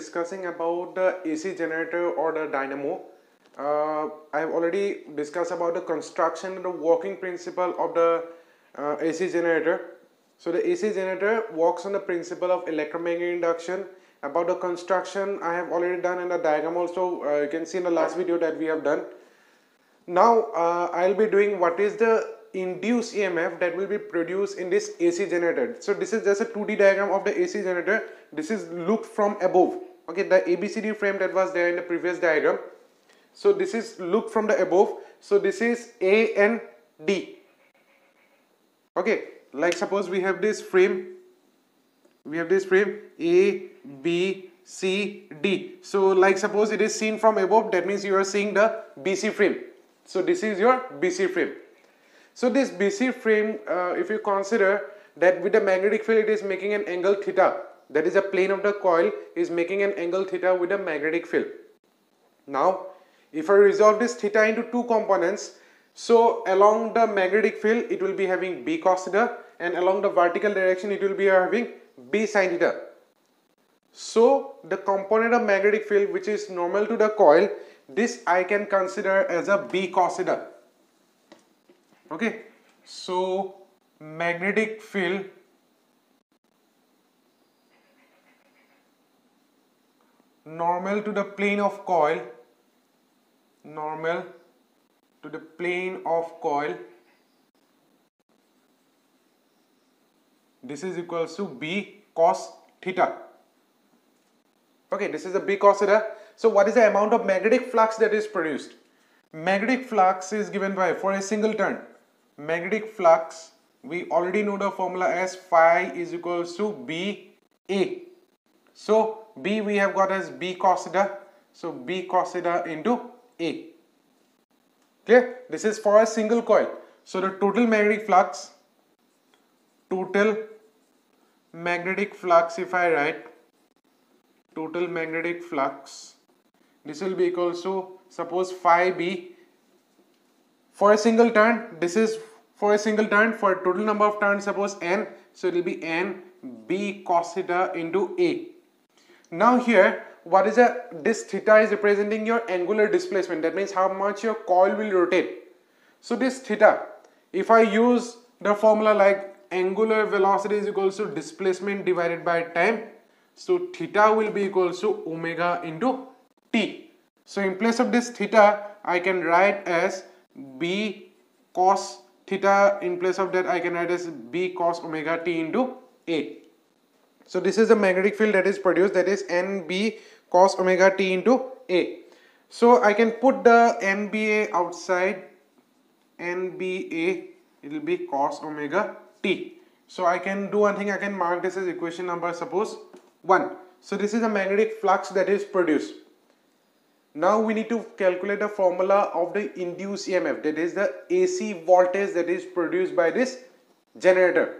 discussing about the AC generator or the dynamo. I have already discussed about the construction and the working principle of the AC generator. So the AC generator works on the principle of electromagnetic induction. About the construction I have already done, and the diagram also you can see in the last video that we have done. Now I'll be doing what is the induced EMF that will be produced in this AC generator. So this is just a 2D diagram of the AC generator. This is looked from above. Okay, the ABCD frame that was there in the previous diagram. So this is looked from the above. So this is A and D. Okay, like suppose we have this frame. We have this frame A, B, C, D. So like suppose it is seen from above, that means you are seeing the BC frame. So this is your BC frame. So this BC frame, if you consider that with the magnetic field it is making an angle theta, that is a plane of the coil is making an angle theta with a magnetic field. Now if I resolve this theta into two components, so along the magnetic field it will be having B cos theta, and along the vertical direction it will be having B sin theta. So the component of magnetic field which is normal to the coil, this I can consider as a B cos theta. Okay, so magnetic field normal to the plane of coil, normal to the plane of coil, this is equals to B cos theta. Okay, this is a B cos theta. So what is the amount of magnetic flux that is produced? Magnetic flux is given by, for a single turn, magnetic flux, we already know the formula as phi is equals to BA. So B we have got as B cos theta. So B cos theta into A. Clear? This is for a single coil. So the total magnetic flux, if I write total magnetic flux, this will be equals to, suppose phi B for a single turn. This is for a single turn. For a total number of turns, suppose n, so it will be n B cos theta into A. Now here what is this theta is representing your angular displacement, that means how much your coil will rotate. So this theta, if I use the formula like angular velocity is equals to displacement divided by time, so theta will be equals to omega into T. So in place of this theta I can write as B cos theta, in place of that I can write as B cos omega T into A. So this is the magnetic field that is produced, that is NB cos omega T into A. So I can put the NBA outside, NBA, it will be cos omega T. So I can do one thing, I can mark this as equation number suppose 1. So this is the magnetic flux that is produced. Now we need to calculate the formula of the induced EMF, that is the AC voltage that is produced by this generator.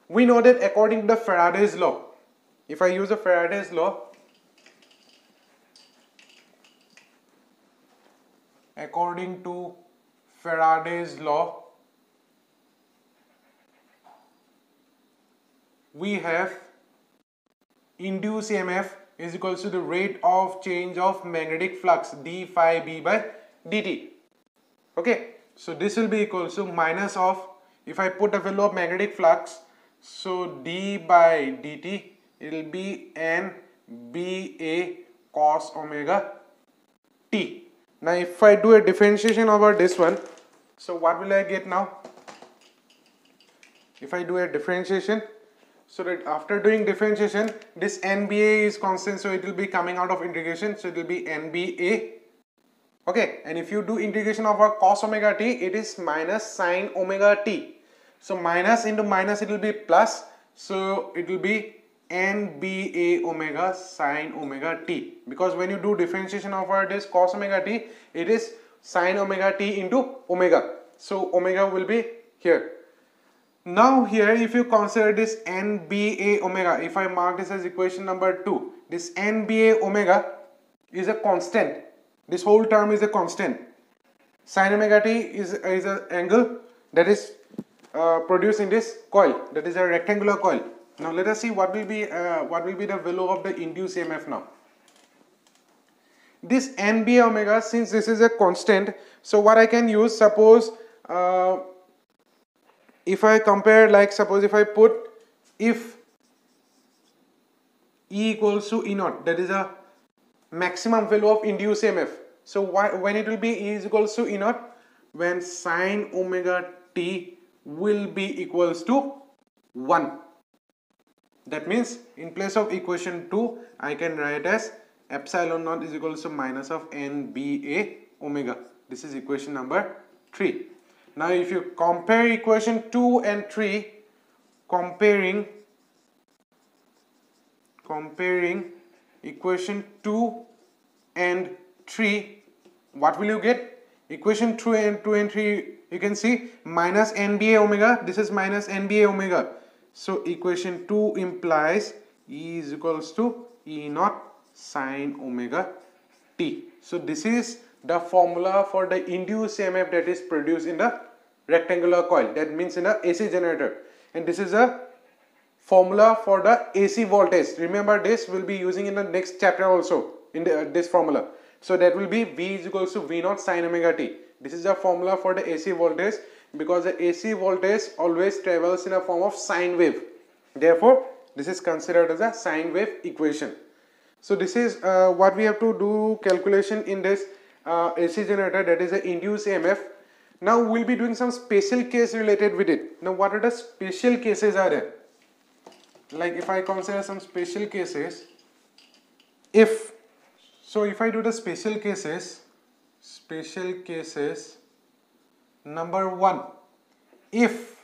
We know that according to the Faraday's law, if I use the Faraday's law, according to Faraday's law, we have induced EMF is equals to the rate of change of magnetic flux d phi b by dt. Okay, so this will be equals to minus of, if I put the value of magnetic flux, so d by dt, it will be n ba cos omega t. Now if I do a differentiation over this one, so what will I get now? If I do a differentiation, so that after doing differentiation, this NBA is constant, so it will be coming out of integration, so it will be NBA. Okay, and if you do integration over cos omega t, it is minus sin omega t. So minus into minus, it will be plus, so it will be NBA omega sin omega t, because when you do differentiation over this cos omega t, it is sin omega t into omega, so omega will be here. Now here if you consider this NBA omega, if I mark this as equation number 2, this NBA omega is a constant, this whole term is a constant. Sin omega t is an angle that is produced in this coil, that is a rectangular coil. Now let us see what will be the value of the induced EMF now. this NBA omega, since this is a constant, so what I can use, suppose if I compare, like suppose if I put, if E equals to E naught, that is a maximum value of induced EMF. So when it will be E is equals to E naught, when sine omega t will be equals to 1. That means in place of equation 2, I can write as epsilon naught is equals to minus of NBA omega. This is equation number 3. Now if you compare equation 2 and 3, comparing equation 2 and 3, what will you get? Equation 2 and 3, you can see minus NBA omega, this is minus NBA omega. So equation 2 implies E is equals to E naught sine omega t. So this is the formula for the induced EMF that is produced in the rectangular coil, that means in the AC generator. And this is a formula for the AC voltage. Remember, this will be using in the next chapter also in this formula. So that will be V is equals to V naught sine omega t. This is the formula for the AC voltage, because the AC voltage always travels in a form of sine wave. Therefore, this is considered as a sine wave equation. So this is what we have to do calculation in this AC generator, that is the induced EMF. Now we'll be doing some special case related with it. Now what are the special cases are there? Like if I consider some special cases, if I do the special cases, number 1, if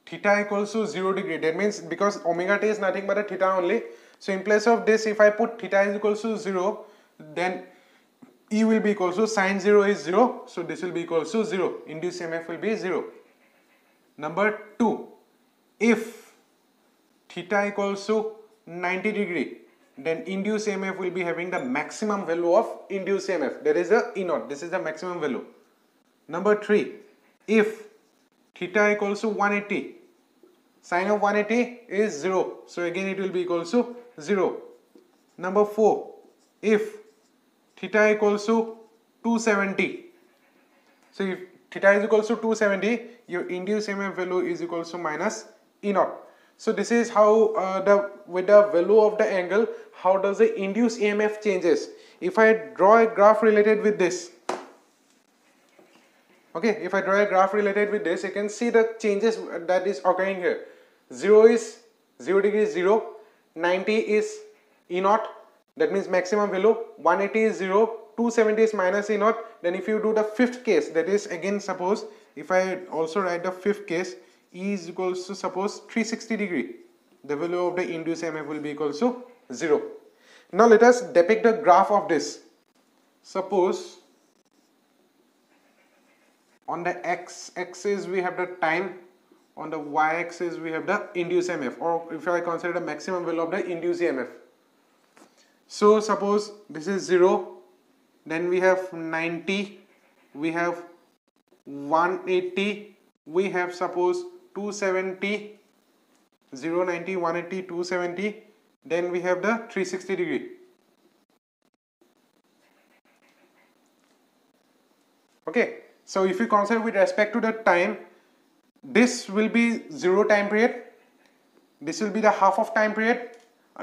theta equals to 0 degree, that means because omega t is nothing but a theta only, so in place of this, if I put theta is equals to 0, then E will be equals to sine 0 is 0, so this will be equals to 0, induced EMF will be 0. Number 2, if theta equals to 90 degree, then induced EMF will be having the maximum value of induced EMF, that is the E naught, this is the maximum value. Number 3, if theta equals to 180, sine of 180 is 0, so again it will be equals to 0. Number 4, if theta equals to 270, so if theta is equals to 270, your induced EMF value is equals to minus E naught. So this is how with the value of the angle, how does the induced EMF changes. If I draw a graph related with this, okay, if I draw a graph related with this, you can see the changes that is occurring here. 0 is 0 degree is 0, 90 is E naught, that means maximum value, 180 is 0, 270 is minus E naught. Then if you do the fifth case, that is again, suppose if I also write the fifth case, E is equals to suppose 360 degree, the value of the induced EMF will be equals to 0. Now let us depict the graph of this. Suppose on the x-axis we have the time, on the y-axis we have the induced EMF, or if I consider the maximum value of the induced EMF. So suppose this is 0, then we have 90, we have 180, we have suppose 270, 0, 90, 180, 270, then we have the 360 degree. Okay, so if you consider with respect to the time, this will be 0 time period, this will be the half of time period,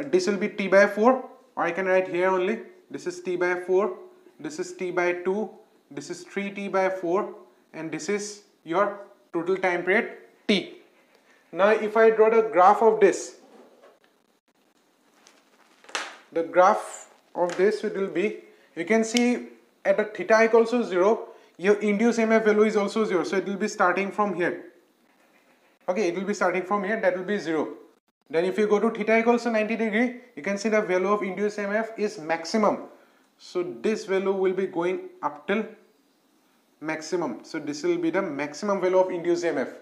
this will be t by 4, or I can write here only, this is t by 4, this is t by 2, this is 3t by 4, and this is your total time period t. Now if I draw the graph of this, the graph of this will be, you can see at the theta equals to 0, your induced EMF value is also 0, so it will be starting from here. Okay, it will be starting from here, that will be 0. Then if you go to theta equals to 90 degree, you can see the value of induced EMF is maximum. So this value will be going up till maximum. So this will be the maximum value of induced EMF.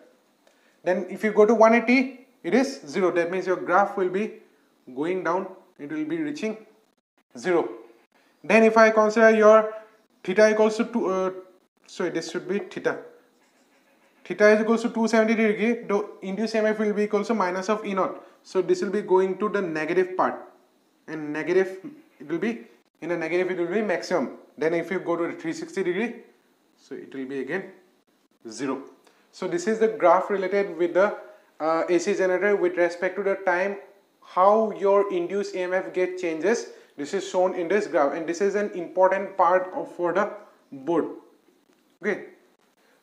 Then if you go to 180, it is 0. That means your graph will be going down, it will be reaching 0. Then if I consider your theta equals to this should be theta. Theta is equals to 270 degree, the induced EMF will be equals to minus of E naught. So this will be going to the negative part, and negative, it will be In a negative it will be maximum. Then if you go to the 360 degree, so it will be again 0. So this is the graph related with the AC generator with respect to the time how your induced EMF get changes. This is shown in this graph, and this is an important part for the board. Okay.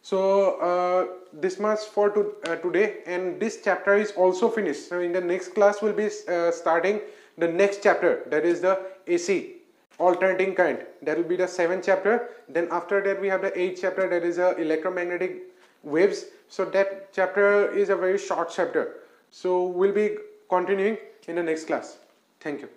So this much for today, and this chapter is also finished. So in the next class we'll be starting the next chapter, that is the AC, alternating current. That will be the 7th chapter. Then after that we have the 8th chapter, that is electromagnetic waves. So that chapter is a very short chapter. So we'll be continuing in the next class. Thank you.